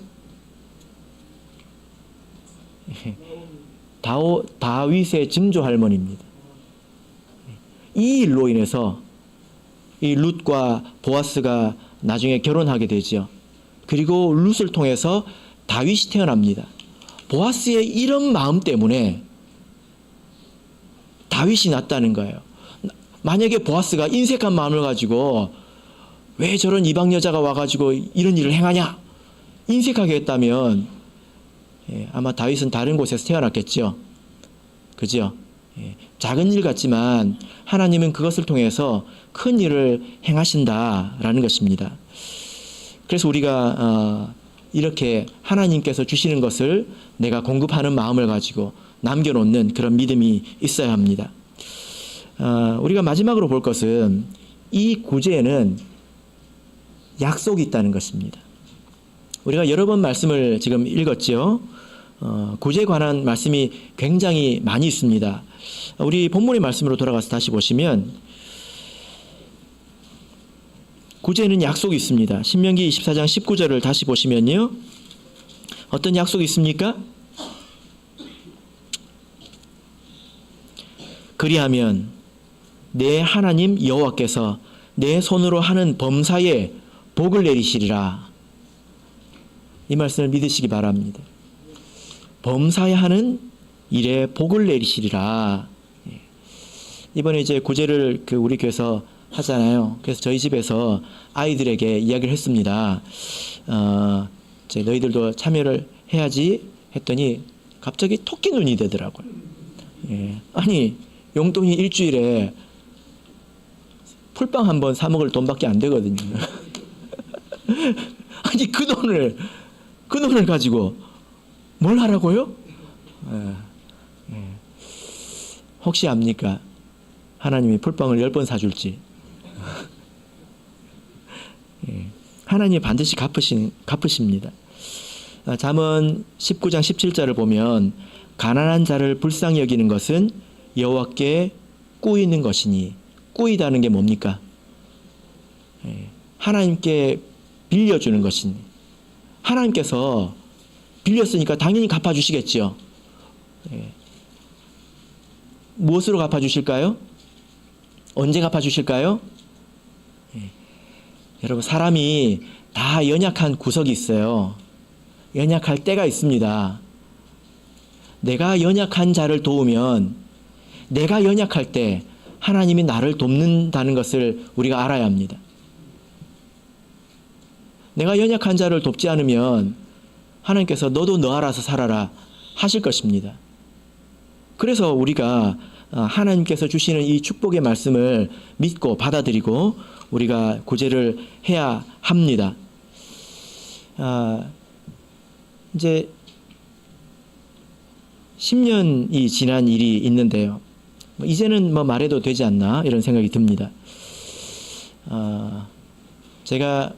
다윗의 증조 할머니입니다. 이 일로 인해서 이 룻과 보아스가 나중에 결혼하게 되죠. 그리고 룻을 통해서 다윗이 태어납니다. 보아스의 이런 마음 때문에 다윗이 났다는 거예요. 만약에 보아스가 인색한 마음을 가지고 왜 저런 이방 여자가 와가지고 이런 일을 행하냐, 인색하게 했다면 아마 다윗은 다른 곳에서 태어났겠죠. 그죠? 작은 일 같지만 하나님은 그것을 통해서 큰 일을 행하신다라는 것입니다. 그래서 우리가 이렇게 하나님께서 주시는 것을 내가 공급하는 마음을 가지고 남겨놓는 그런 믿음이 있어야 합니다. 우리가 마지막으로 볼 것은 이 구제에는 약속이 있다는 것입니다. 우리가 여러 번 말씀을 지금 읽었죠. 구제에 관한 말씀이 굉장히 많이 있습니다. 우리 본문의 말씀으로 돌아가서 다시 보시면 구제에는 약속이 있습니다. 신명기 24장 19절을 다시 보시면요, 어떤 약속이 있습니까? 그리하면 내 하나님 여호와께서 내 손으로 하는 범사에 복을 내리시리라. 이 말씀을 믿으시기 바랍니다. 범사에 하는 일에 복을 내리시리라. 이번에 이제 구제를 우리 교회에서 하잖아요. 그래서 저희 집에서 아이들에게 이야기를 했습니다. 이제 너희들도 참여를 해야지 했더니 갑자기 토끼 눈이 되더라고요. 아니, 용돈이 일주일에 풀빵 한 번 사 먹을 돈밖에 안 되거든요. 아니, 그 돈을 가지고 뭘 하라고요? 혹시 압니까? 하나님이 풀빵을 10번 사줄지. 하나님이 반드시 갚으십니다. 잠언 19장 17절을 보면 가난한 자를 불쌍히 여기는 것은 여호와께 꾸이는 것이니, 꾸이다는 게 뭡니까? 하나님께 빌려주는 것이니, 하나님께서 빌렸으니까 당연히 갚아주시겠죠. 무엇으로 갚아주실까요? 언제 갚아주실까요? 여러분, 사람이 다 연약한 구석이 있어요. 연약할 때가 있습니다. 내가 연약한 자를 도우면 내가 연약할 때 하나님이 나를 돕는다는 것을 우리가 알아야 합니다. 내가 연약한 자를 돕지 않으면 하나님께서 너도 너 알아서 살아라 하실 것입니다. 그래서 우리가 하나님께서 주시는 이 축복의 말씀을 믿고 받아들이고 우리가 구제를 해야 합니다. 이제 10년이 지난 일이 있는데요. 이제는 말해도 되지 않나 이런 생각이 듭니다. 제가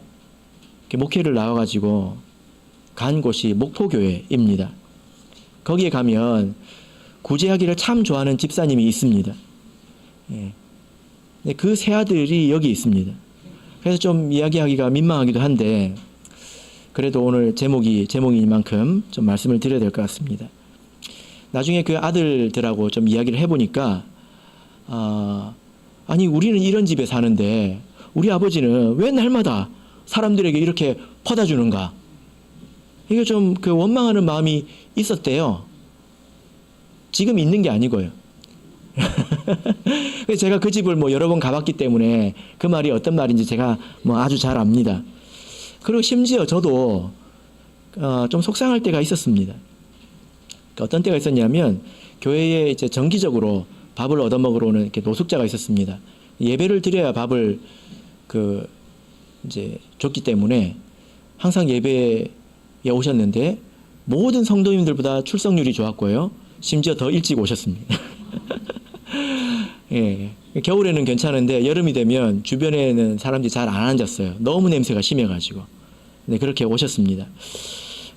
목회를 나와가지고 간 곳이 목포교회입니다. 거기에 가면 구제하기를 참 좋아하는 집사님이 있습니다. 그 세 아들이 여기 있습니다. 그래서 좀 이야기하기가 민망하기도 한데 그래도 오늘 제목인 만큼 좀 말씀을 드려야 될 것 같습니다. 나중에 그 아들들하고 좀 이야기를 해보니까 아니 우리는 이런 집에 사는데 우리 아버지는 왜 날마다 사람들에게 이렇게 퍼다 주는가? 이게 좀 원망하는 마음이 있었대요. 지금 있는 게 아니고요. 그래서 제가 그 집을 뭐 여러 번 가봤기 때문에 그 말이 어떤 말인지 제가 뭐 아주 잘 압니다. 그리고 심지어 저도 좀 속상할 때가 있었습니다. 어떤 때가 있었냐면 교회에 이제 정기적으로 밥을 얻어먹으러 오는 이렇게 노숙자가 있었습니다. 예배를 드려야 밥을 이제 줬기 때문에 항상 예배에 오셨는데 모든 성도님들보다 출석률이 좋았고요. 심지어 더 일찍 오셨습니다. 예. 겨울에는 괜찮은데 여름이 되면 주변에는 사람들이 잘 안 앉았어요. 너무 냄새가 심해가지고. 네, 그렇게 오셨습니다.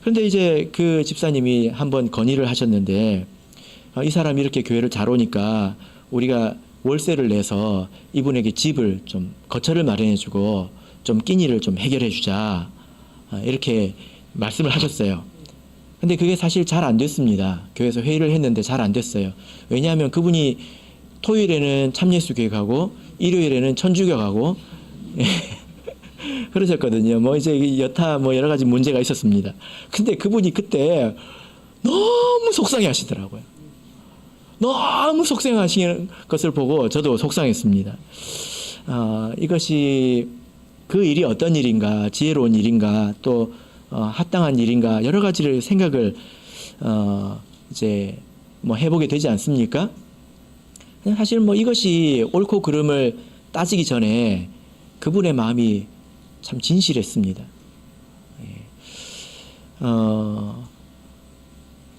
그런데 이제 그 집사님이 한번 건의를 하셨는데 이 사람이 이렇게 교회를 잘 오니까 우리가 월세를 내서 이분에게 집을 좀 거처를 마련해주고 좀 끼니를 좀 해결해주자 이렇게 말씀을 하셨어요. 근데 그게 사실 잘 안 됐습니다. 교회에서 회의를 했는데 잘 안 됐어요. 왜냐하면 그분이 토요일에는 참예수교회 가고 일요일에는 천주교 가고 그러셨거든요. 뭐 이제 여타 뭐 여러 가지 문제가 있었습니다. 근데 그분이 그때 너무 속상해 하시더라고요. 너무 속상해 하시는 것을 보고 저도 속상했습니다. 이것이 그 일이 어떤 일인가, 지혜로운 일인가, 또 합당한 일인가 여러 가지를 생각을 이제 뭐 해보게 되지 않습니까? 사실 뭐 이것이 옳고 그름을 따지기 전에 그분의 마음이 참 진실했습니다.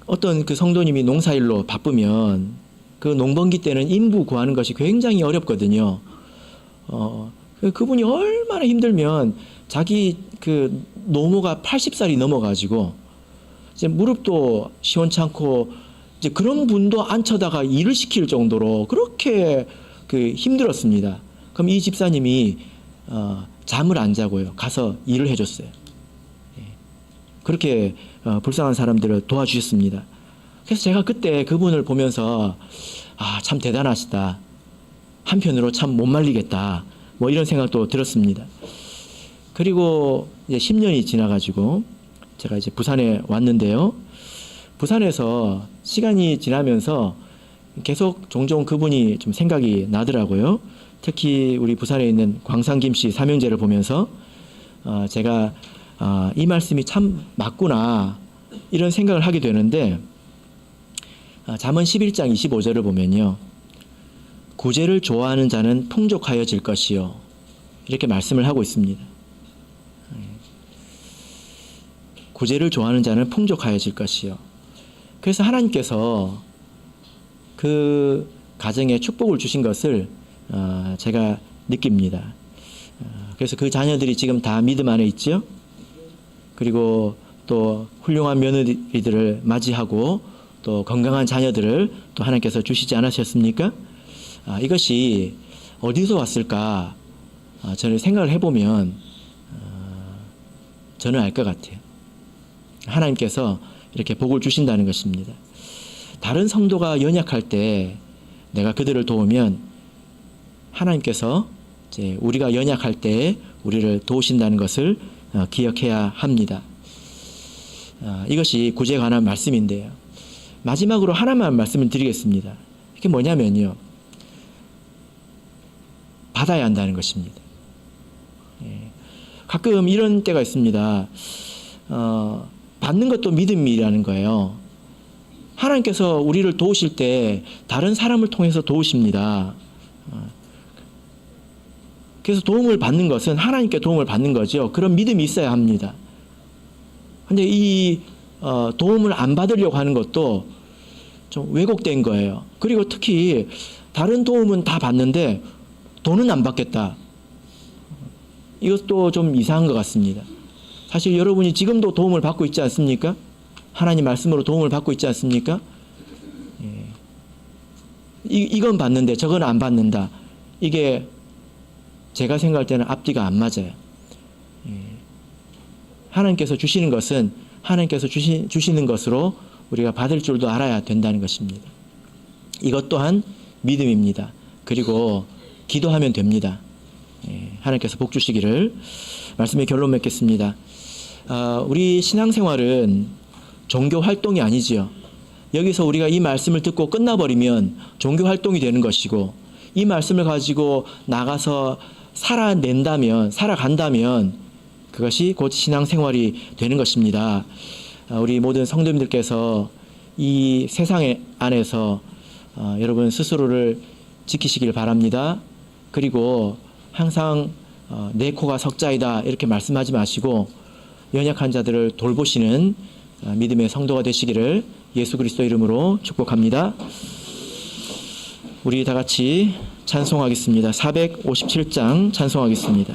어떤 그 성도님이 농사일로 바쁘면 그 농번기 때는 인부 구하는 것이 굉장히 어렵거든요. 그분이 얼마나 힘들면 자기 그 노모가 80살이 넘어가지고 이제 무릎도 시원찮고 이제 그런 분도 앉혀다가 일을 시킬 정도로 그렇게 그 힘들었습니다. 그럼 이 집사님이 잠을 안 자고요. 가서 일을 해줬어요. 그렇게 불쌍한 사람들을 도와주셨습니다. 그래서 제가 그때 그분을 보면서 참 대단하시다. 한편으로 참 못 말리겠다. 뭐 이런 생각도 들었습니다. 그리고 이제 10년이 지나가지고 제가 이제 부산에 왔는데요. 부산에서 시간이 지나면서 계속 종종 그분이 좀 생각이 나더라고요. 특히 우리 부산에 있는 광산김씨 삼형제를 보면서 제가 이 말씀이 참 맞구나 이런 생각을 하게 되는데 잠언 11장 25절을 보면요. 구제를 좋아하는 자는 풍족하여질 것이요. 이렇게 말씀을 하고 있습니다. 구제를 좋아하는 자는 풍족하여질 것이요. 그래서 하나님께서 그 가정에 축복을 주신 것을 제가 느낍니다. 그래서 그 자녀들이 지금 다 믿음 안에 있죠. 그리고 또 훌륭한 며느리들을 맞이하고 또 건강한 자녀들을 또 하나님께서 주시지 않으셨습니까? 이것이 어디서 왔을까? 저는 생각을 해보면 저는 알 것 같아요. 하나님께서 이렇게 복을 주신다는 것입니다. 다른 성도가 연약할 때 내가 그들을 도우면 하나님께서 이제 우리가 연약할 때 우리를 도우신다는 것을 기억해야 합니다. 이것이 구제에 관한 말씀인데요. 마지막으로 하나만 말씀을 드리겠습니다. 이게 뭐냐면요. 받아야 한다는 것입니다. 가끔 이런 때가 있습니다. 받는 것도 믿음이라는 거예요. 하나님께서 우리를 도우실 때 다른 사람을 통해서 도우십니다. 그래서 도움을 받는 것은 하나님께 도움을 받는 거죠. 그런 믿음이 있어야 합니다. 근데 이 도움을 안 받으려고 하는 것도 좀 왜곡된 거예요. 그리고 특히 다른 도움은 다 받는데 돈은 안 받겠다. 이것도 좀 이상한 것 같습니다. 사실 여러분이 지금도 도움을 받고 있지 않습니까? 하나님 말씀으로 도움을 받고 있지 않습니까? 이건 받는데 저건 안 받는다. 이게 제가 생각할 때는 앞뒤가 안 맞아요. 하나님께서 주시는 것은 하나님께서 주시는 것으로 우리가 받을 줄도 알아야 된다는 것입니다. 이것 또한 믿음입니다. 그리고 기도하면 됩니다. 하나님께서 복 주시기를. 말씀의 결론 맺겠습니다. 우리 신앙생활은 종교 활동이 아니지요. 여기서 우리가 이 말씀을 듣고 끝나버리면 종교 활동이 되는 것이고, 이 말씀을 가지고 나가서 살아간다면 그것이 곧 신앙생활이 되는 것입니다. 우리 모든 성도님들께서 이 세상 안에서 여러분 스스로를 지키시길 바랍니다. 그리고 항상 내 코가 석자이다 이렇게 말씀하지 마시고 연약한 자들을 돌보시는 믿음의 성도가 되시기를 예수 그리스도 이름으로 축복합니다. 우리 다 같이 찬송하겠습니다. 457장 찬송하겠습니다.